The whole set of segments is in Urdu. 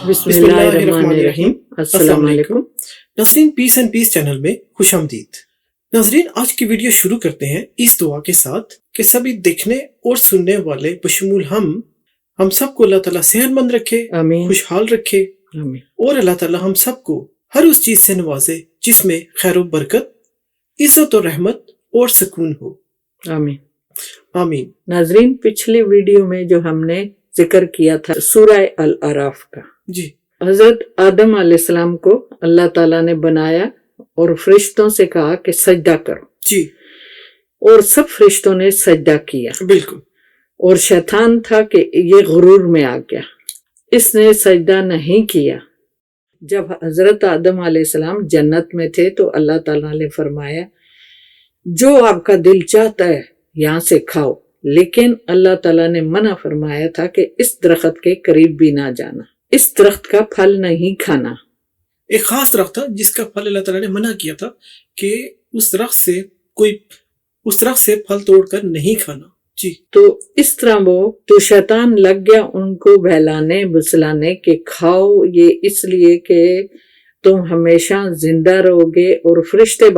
بسم اللہ الرحمن الرحیم۔ السلام علیکم ناظرین، پیس اینڈ پیس چینل میں خوش آمدید۔ ناظرین، آج کی ویڈیو شروع کرتے ہیں اس دعا کے ساتھ کہ سبھی دیکھنے اور سننے والے بشمول ہم سب کو اللہ تعالیٰ صحت مند رکھے، آمین خوشحال رکھے، آمین اور اللہ تعالیٰ ہم سب کو ہر اس چیز سے نوازے جس میں خیر و برکت، عزت و رحمت اور سکون ہو، آمین۔ آمین۔ ناظرین، پچھلی ویڈیو میں جو ہم نے ذکر کیا تھا سورہ الاعراف کا، جی، حضرت آدم علیہ السلام کو اللہ تعالیٰ نے بنایا اور فرشتوں سے کہا کہ سجدہ کرو، جی، اور سب فرشتوں نے سجدہ کیا، بالکل۔ اور شیطان تھا کہ یہ غرور میں آ گیا، اس نے سجدہ نہیں کیا۔ جب حضرت آدم علیہ السلام جنت میں تھے تو اللہ تعالیٰ نے فرمایا جو آپ کا دل چاہتا ہے یہاں سے کھاؤ، لیکن اللہ تعالیٰ نے منع فرمایا تھا کہ اس درخت کے قریب بھی نہ جانا، اس درخت کا پھل نہیں کھانا۔ ایک خاص درخت تھا جس کا پھل اللہ تعالیٰ نے منع کیا تھا کہ اس درخت سے پھل توڑ کر نہیں کھانا۔ جی، تو اس طرح تو شیطان لگ گیا ان کو بہلانے بسلانے کہ کھاؤ یہ اس لیے کہ تم ہمیشہ زندہ رہو گے اور فرشتے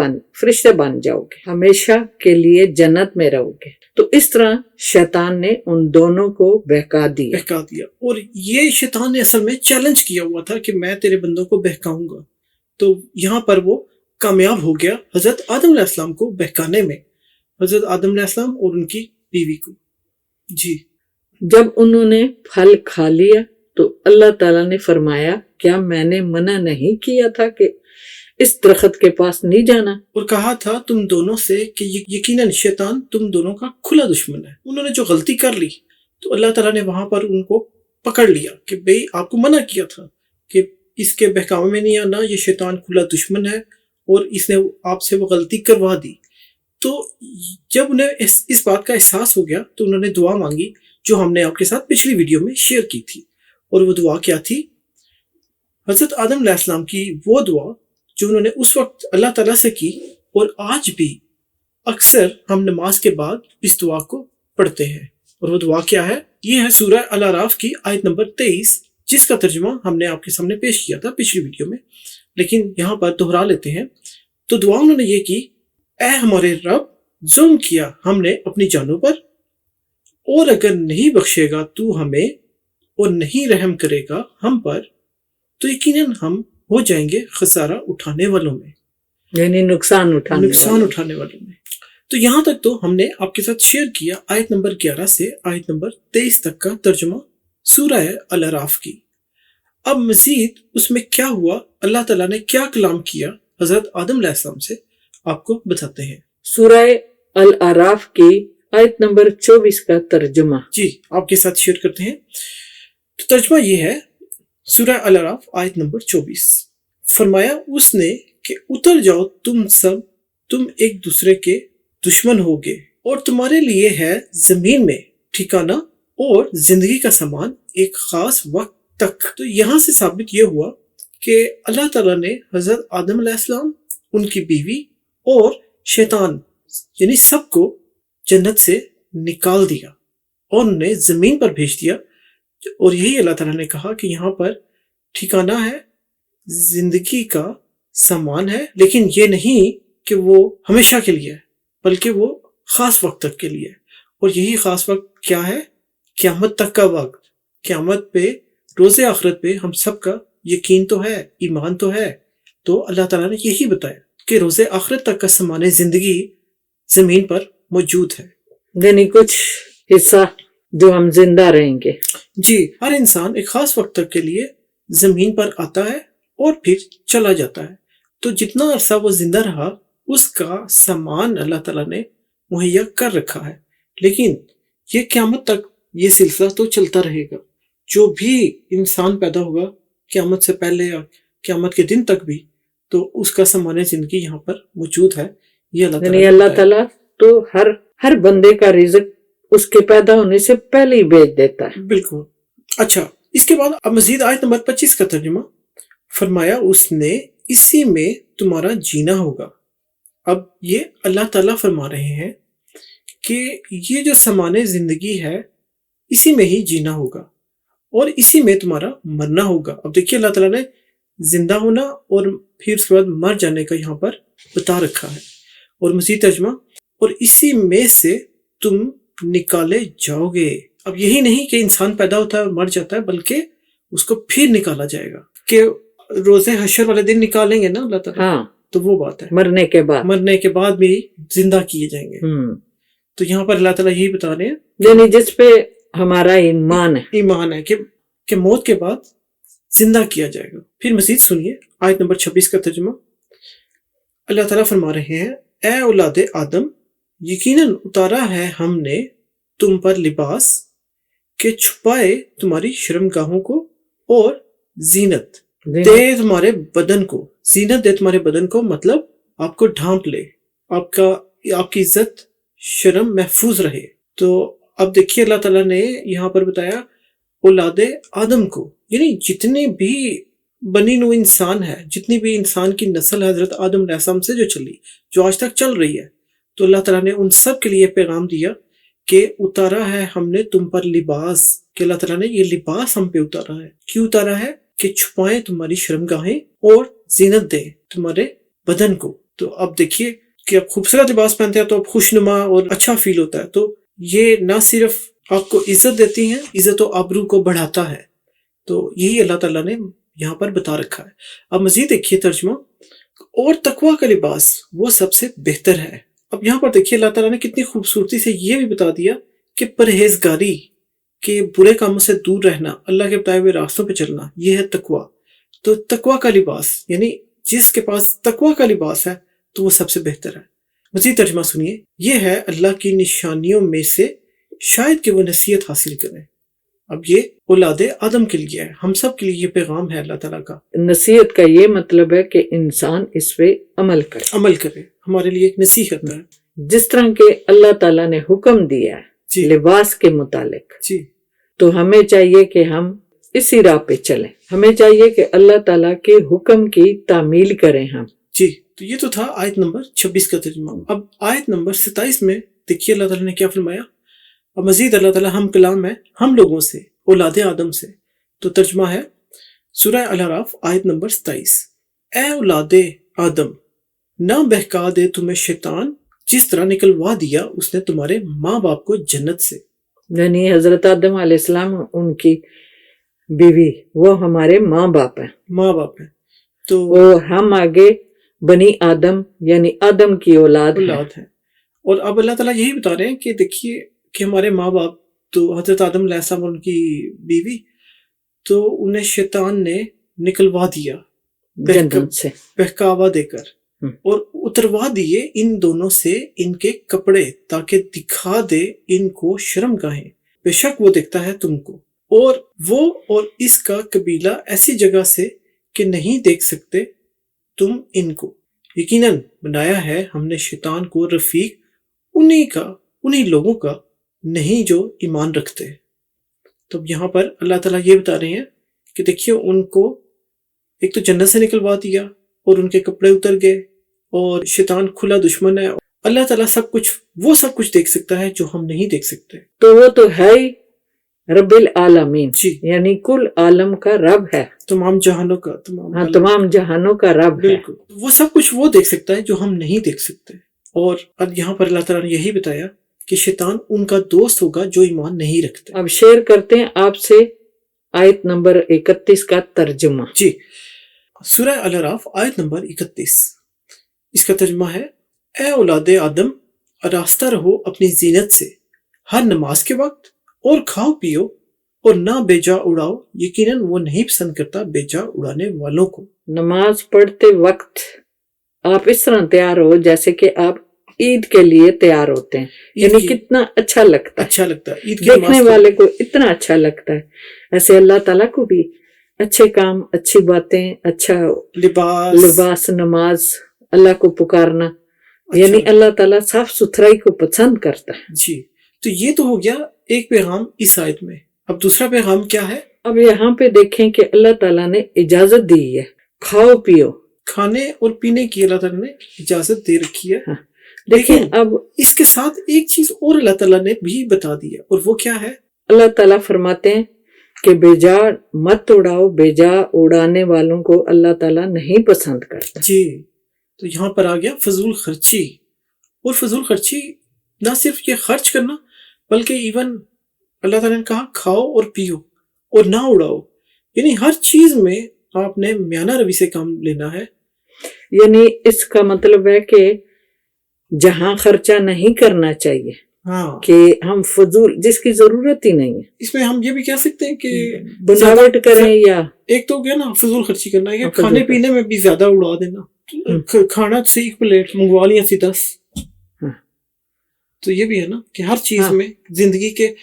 بن جاؤ گے، ہمیشہ کے لیے جنت میں رہو گے۔ تو اس طرح شیطان نے ان دونوں کو بہکا دیا۔ اور یہ شیطان نے اصل میں چیلنج کیا ہوا تھا کہ میں تیرے بندوں کو بہکاؤں گا، تو یہاں پر وہ کامیاب ہو گیا حضرت آدم علیہ السلام کو بہکانے میں، حضرت آدم علیہ السلام اور ان کی بیوی کو۔ جی، جب انہوں نے پھل کھا لیا تو اللہ تعالیٰ نے فرمایا کیا میں نے منع نہیں کیا تھا کہ اس درخت کے پاس نہیں جانا؟ اور کہا تھا تم دونوں سے کہ یقیناً شیطان تم دونوں کا کھلا دشمن ہے۔ انہوں نے جو غلطی کر لی تو اللہ تعالیٰ نے وہاں پر ان کو پکڑ لیا کہ بھئی آپ کو منع کیا تھا کہ اس کے بہکاوے میں نہیں آنا، یہ شیطان کھلا دشمن ہے اور اس نے آپ سے وہ غلطی کروا دی۔ تو جب انہیں اس بات کا احساس ہو گیا تو انہوں نے دعا مانگی جو ہم نے آپ کے ساتھ پچھلی ویڈیو میں شیئر کی تھی، اور وہ دعا کیا تھی؟ حضرت آدم علیہ السلام کی وہ دعا جو انہوں نے اس وقت اللہ تعالیٰ سے کی، اور آج بھی اکثر ہم نماز کے بعد اس دعا کو پڑھتے ہیں۔ اور وہ دعا کیا ہے؟ یہ ہے سورہ الاعراف کی آیت نمبر 23، جس کا ترجمہ ہم نے آپ کے سامنے پیش کیا تھا پچھلی ویڈیو میں، لیکن یہاں پر دہرا لیتے ہیں۔ تو دعا انہوں نے یہ کی، اے ہمارے رب، ظلم کیا ہم نے اپنی جانوں پر، اور اگر نہیں بخشے گا تو ہمیں اور نہیں رحم کرے گا ہم پر، تو یقیناً ہم ہو جائیں گے خسارہ اٹھانے والوں میں، یعنی نقصان اٹھانے والوں میں۔ تو یہاں تک تو ہم نے آپ کے ساتھ شیئر کیا آیت نمبر 11 سے آیت نمبر 23 تک کا ترجمہ سورہ الاعراف کی۔ اب مزید اس میں کیا ہوا، اللہ تعالیٰ نے کیا کلام کیا حضرت آدم علیہ السلام سے، آپ کو بتاتے ہیں۔ سورہ الاعراف کی آیت نمبر 24 کا ترجمہ جی، آپ کے ساتھ شیئر کرتے ہیں۔ تو ترجمہ یہ ہے، سورہ الاعراف آیت نمبر 24، فرمایا اس نے کہ اتر جاؤ تم ایک دوسرے کے دشمن ہوگے، اور تمہارے لیے ہے زمین میں ٹھکانہ اور زندگی کا سامان ایک خاص وقت تک۔ تو یہاں سے ثابت یہ ہوا کہ اللہ تعالیٰ نے حضرت آدم علیہ السلام، ان کی بیوی اور شیطان یعنی سب کو جنت سے نکال دیا اور انہیں زمین پر بھیج دیا، اور یہی اللہ تعالیٰ نے کہا کہ یہاں پر ٹھکانہ ہے، زندگی کا سامان ہے، لیکن یہ نہیں کہ وہ ہمیشہ کے لیے ہے، بلکہ وہ خاص وقت تک کے لیے ہے۔ اور یہی خاص وقت کیا ہے؟ قیامت تک کا وقت۔ قیامت پہ، روز آخرت پہ ہم سب کا یقین تو ہے، ایمان تو ہے، تو اللہ تعالیٰ نے یہی بتایا کہ روز آخرت تک کا سامان زندگی زمین پر موجود ہے، یعنی کچھ حصہ جو ہم زندہ رہیں گے۔ جی، ہر انسان ایک خاص وقت تک کے لیے زمین پر آتا ہے اور پھر چلا جاتا ہے، تو جتنا عرصہ وہ زندہ رہا اس کا سامان اللہ تعالیٰ نے مہیا کر رکھا ہے، لیکن یہ قیامت تک یہ سلسلہ تو چلتا رہے گا۔ جو بھی انسان پیدا ہوگا قیامت سے پہلے یا قیامت کے دن تک بھی، تو اس کا سامان زندگی یہاں پر موجود ہے۔ یہ اللہ تعالیٰ تو ہر بندے کا رزق اس کے پیدا ہونے سے پہلے ہی بھیج دیتا ہے۔ بالکل۔ اچھا، اس کے بعد اب مزید آیت نمبر 25 کا ترجمہ، فرمایا اس نے اسی میں تمہارا جینا ہوگا۔ اب یہ اللہ تعالیٰ فرما رہے ہیں کہ یہ جو سامان زندگی ہے اسی میں ہی جینا ہوگا، اور اسی میں تمہارا مرنا ہوگا. اب دیکھیے اللہ تعالیٰ نے زندہ ہونا اور پھر اس کے بعد مر جانے کا یہاں پر بتا رکھا ہے. اور مزید ترجمہ، اور اسی میں سے تم نکالے جاؤ گے. اب یہی نہیں کہ انسان پیدا ہوتا ہے اور مر جاتا ہے، بلکہ اس کو پھر نکالا جائے گا کہ روز حشر والے دن نکالیں گے نا اللہ تعالیٰ. ہاں، تو وہ بات ہے، مرنے کے بعد بھی زندہ کیے جائیں گے. تو یہاں پر اللہ تعالیٰ یہی بتا رہے ہیں، یعنی جس پہ ہمارا ایمان ہے کہ موت کے بعد زندہ کیا جائے گا. پھر مزید سنیے آیت نمبر 26 کا ترجمہ. اللہ تعالیٰ فرما رہے ہیں، اے اولاد آدم، یقیناً اتارا ہے ہم نے تم پر لباس کہ چھپائے تمہاری شرمگاہوں کو اور زینت دے تمہارے بدن کو. زینت دے تمہارے بدن کو مطلب آپ کو ڈھانپ لے، آپ کی عزت شرم محفوظ رہے. تو اب دیکھیے اللہ تعالیٰ نے یہاں پر بتایا اولاد آدم کو، یعنی جتنے بھی بنی نوع انسان ہے، جتنی بھی انسان کی نسل حضرت آدم علیہ السلام سے جو چلی، جو آج تک چل رہی ہے، تو اللہ تعالیٰ نے ان سب کے لیے پیغام دیا کہ اتارا ہے ہم نے تم پر لباس. کہ اللہ تعالیٰ نے یہ لباس ہم پہ اتارا ہے. کیوں اتارا ہے؟ کہ چھپائیں تمہاری شرمگاہیں اور زینت دیں تمہارے بدن کو. تو اب دیکھیے کہ اب خوبصورت لباس پہنتے ہیں تو اب خوشنما اور اچھا فیل ہوتا ہے. تو یہ نہ صرف آپ کو عزت دیتی ہیں، عزت و آبرو کو بڑھاتا ہے. تو یہی اللہ تعالیٰ نے یہاں پر بتا رکھا ہے. اب مزید دیکھیے ترجمہ، اور تقویٰ کا لباس وہ سب سے بہتر ہے. اب یہاں پر دیکھیے اللہ تعالیٰ نے کتنی خوبصورتی سے یہ بھی بتا دیا کہ پرہیزگاری، کہ برے کاموں سے دور رہنا، اللہ کے بتائے ہوئے راستوں پہ چلنا، یہ ہے تقویٰ. تو تقویٰ کا لباس، یعنی جس کے پاس تقویٰ کا لباس ہے تو وہ سب سے بہتر ہے. مزید ترجمہ سنیے، یہ ہے اللہ کی نشانیوں میں سے شاید کہ وہ نصیحت حاصل کریں. اب یہ اولاد آدم کے لیے ہے، ہم سب کے لیے یہ پیغام ہے اللہ تعالیٰ کا. نصیحت کا یہ مطلب ہے کہ انسان اس پہ عمل کرے. ہمارے لیے ایک نصیحت ہے. جس طرح کے اللہ تعالیٰ نے حکم دیا ہے لباس کے متعلق، تو ہمیں چاہیے کہ ہم اسی راہ پہ چلیں. ہمیں چاہیے کہ اللہ تعالیٰ کے حکم کی تعمیل کریں ہم. تو یہ تو تھا آیت نمبر 26 کا ترجمہ. اب آیت نمبر 27 میں دیکھیے اللہ تعالیٰ نے کیا فرمایا. اب مزید اللہ تعالیٰ ہم کلام ہے ہم لوگوں سے، اولاد آدم سے. تو ترجمہ ہے سورہ الاعراف آیت نمبر 27، اے اولاد آدم، نہ بہکا دے تمہیں شیطان جس طرح نکلوا دیا اس نے تمہارے ماں باپ کو جنت سے. یعنی حضرت آدم علیہ السلام ان کی بیوی، وہ ہمارے ماں باپ ہیں. تو ہم آگے بنی آدم یعنی آدم کی اولاد ہیں. اور اب اللہ تعالیٰ یہی بتا رہے ہیں کہ دیکھیے کہ ہمارے ماں باپ تو حضرت آدم علیہ السلام اور ان کی بیوی، تو انہیں شیطان نے نکلوا دیا جنت سے، بہکاوا دے کر، اور اتروا دیے ان دونوں سے ان کے کپڑے تاکہ دکھا دے ان کو شرم گاہیں. بے شک وہ دیکھتا ہے تم کو، اور وہ اور اس کا قبیلہ ایسی جگہ سے کہ نہیں دیکھ سکتے تم ان کو. یقیناً بنایا ہے ہم نے شیطان کو رفیق انہی لوگوں کا نہیں جو ایمان رکھتے. تو یہاں پر اللہ تعالیٰ یہ بتا رہے ہیں کہ دیکھیے ان کو ایک تو جنت سے نکلوا دیا اور ان کے کپڑے اتر گئے، اور شیطان کھلا دشمن ہے. اللہ تعالیٰ وہ سب کچھ دیکھ سکتا ہے جو ہم نہیں دیکھ سکتے. تو وہ تو ہے ہی رب العالمین، یعنی کل عالم کا رب ہے، تمام جہانوں کا تمام جہانوں کا رب ہے. بالکل، وہ سب کچھ وہ دیکھ سکتا ہے جو ہم نہیں دیکھ سکتے. اور اب یہاں پر اللہ تعالیٰ نے یہی بتایا کہ شیطان ان کا دوست ہوگا جو ایمان نہیں رکھتے. اب شیئر کرتے ہیں آپ سے آیت نمبر 31 کا ترجمہ. سورہ الاعراف آیت نمبر 31، اس کا ترجمہ ہے، اے اولاد آدم، راستہ رہو اپنی زینت سے ہر نماز کے وقت، اور کھاؤ پیو اور نہ بیجا اڑاؤ، یقیناً وہ نہیں پسند کرتا بیجا اڑانے والوں کو. نماز پڑھتے وقت آپ اس طرح تیار ہو جیسے کہ آپ عید کے لیے تیار ہوتے ہیں، یعنی کتنا اچھا لگتا ہے، دیکھنے والے کو اتنا اچھا لگتا ہے. ایسے اللہ تعالیٰ کو بھی اچھے کام، اچھی باتیں، اچھا لباس، نماز، اللہ کو پکارنا، یعنی اللہ تعالیٰ صاف ستھرائی کو پسند کرتا ہے. تو یہ تو ہو گیا ایک پیغام اس آیت میں. اب دوسرا پیغام کیا ہے؟ اب یہاں پہ دیکھیں کہ اللہ تعالیٰ نے اجازت دی ہے، کھاؤ پیو، کھانے اور پینے کی اللہ تعالیٰ نے اجازت دے رکھی ہے. دیکھیں اب اس کے ساتھ ایک چیز اور اللہ تعالیٰ نے بھی بتا دی ہے، اور وہ کیا ہے؟ اللہ تعالیٰ فرماتے ہیں کہ بیجا مت اڑاؤ، بیجا اڑانے والوں کو اللہ تعالیٰ نہیں پسند کرتا۔ جی، تو یہاں پر آ گیا فضول خرچی، اور فضول خرچی نہ صرف یہ خرچ کرنا بلکہ ایون اللہ تعالیٰ نے کہا کھاؤ اور پیو اور نہ اڑاؤ، یعنی ہر چیز میں آپ نے میانہ روی سے کام لینا ہے۔ یعنی اس کا مطلب ہے کہ جہاں خرچہ نہیں کرنا چاہیے، ہاں، کہ ہم فضول جس کی ضرورت ہی نہیں ہے اس میں ہم یہ بھی کہہ سکتے ہیں کہ بناوٹ کریں، یا ایک تو کیا نا فضول خرچی کرنا ہے کہ فضول کھانے پینے میں بھی زیادہ اڑا دینا، کھانا سے ایک پلیٹ منگوا لیا سی 10، ہاں۔ تو یہ بھی ہے نا کہ ہر چیز ہاں۔ میں، زندگی کے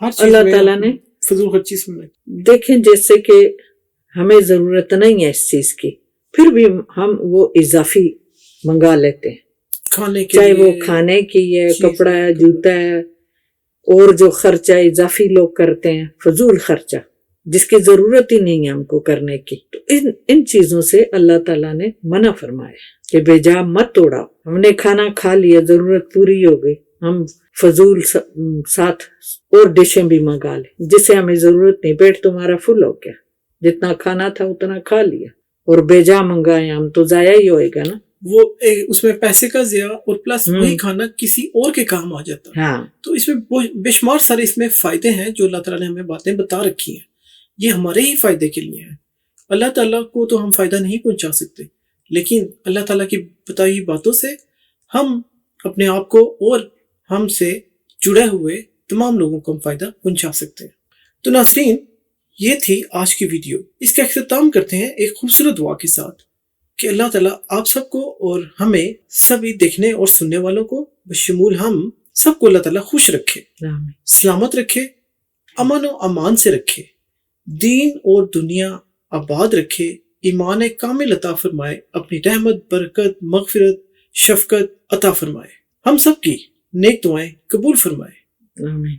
ہر چیز اللہ میں تعالیٰ نے فضول خرچی سے منع کیا۔ دیکھیں جیسے کہ ہمیں ضرورت نہیں ہے اس چیز کی، پھر بھی ہم وہ اضافی منگا لیتے ہیں، کھانے کے چاہے وہ لیے کھانے کی ہے، چیز کپڑا ہے، ہے، جوتا ہے، اور جو خرچہ اضافی لوگ کرتے ہیں فضول خرچہ جس کی ضرورت ہی نہیں ہے ہم کو کرنے کی، تو ان چیزوں سے اللہ تعالیٰ نے منع فرمایا کہ بے جا مت اڑاؤ۔ ہم نے کھانا کھا لیا، ضرورت پوری ہو گئی، ہم فضول ساتھ اور ڈشیں بھی منگا لیں جسے ہمیں ضرورت نہیں، پیٹ تمہارا فل ہو گیا، جتنا کھانا تھا اتنا کھا لیا، اور بے جا منگائے ہم تو ضائع ہی ہوئے گا نا۔ وہ اس میں پیسے کا ضیاع اور پلس وہی کھانا کسی اور کے کام آ جاتا ہے۔ ہاں، تو اس میں بے شمار سارے اس میں فائدے ہیں جو اللہ تعالیٰ نے ہمیں باتیں بتا رکھی ہیں، یہ ہمارے ہی فائدے کے لیے ہیں۔ اللہ تعالیٰ کو تو ہم فائدہ نہیں پہنچا سکتے، لیکن اللہ تعالیٰ کی بتائی باتوں سے ہم اپنے آپ کو اور ہم سے جڑے ہوئے تمام لوگوں کو ہم فائدہ پہنچا سکتے ہیں۔ تو ناظرین، یہ تھی آج کی ویڈیو، اس کا اختتام کرتے ہیں ایک خوبصورت دعا کے ساتھ کہ اللہ تعالیٰ آپ سب کو اور ہمیں سبھی دیکھنے اور سننے والوں کو بشمول ہم سب کو اللہ تعالیٰ خوش رکھے، سلامت رکھے، امن و امان سے رکھے، دین اور دنیا آباد رکھے، ایمان کامل عطا فرمائے، اپنی رحمت، برکت، مغفرت، شفقت عطا فرمائے، ہم سب کی نیک دعائیں قبول فرمائے، آمین،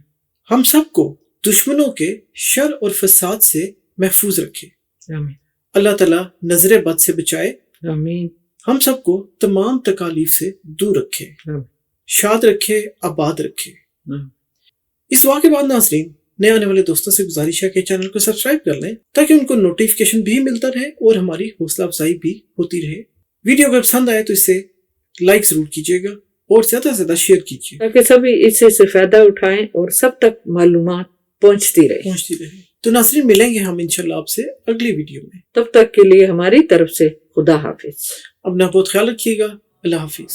ہم سب کو دشمنوں کے شر اور فساد سے محفوظ رکھے، آمین، اللہ تعالیٰ نظر بد سے بچائے، آمین، ہم سب کو تمام تکالیف سے دور رکھے، شاد رکھے، آباد رکھے۔ اس دعا کے بعد ناظرین، نئے آنے والے دوستوں سے گزارش ہے کہ چینل کو سبسکرائب کر لیں تاکہ ان کو نوٹیفیکیشن بھی ملتا رہے اور ہماری حوصلہ افزائی بھی ہوتی رہے۔ ویڈیو اگر پسند آئے تو اسے لائک ضرور کیجیے گا اور زیادہ سے زیادہ شیئر کیجیے تاکہ سبھی اس سے فائدہ اٹھائیں اور سب تک معلومات پہنچتی رہے۔ تو ناظرین، ملیں گے ہم انشاءاللہ آپ سے اگلی ویڈیو میں، تب تک کے لیے ہماری طرف سے خدا حافظ۔ اپنا بہت خیال رکھیے گا، اللہ حافظ۔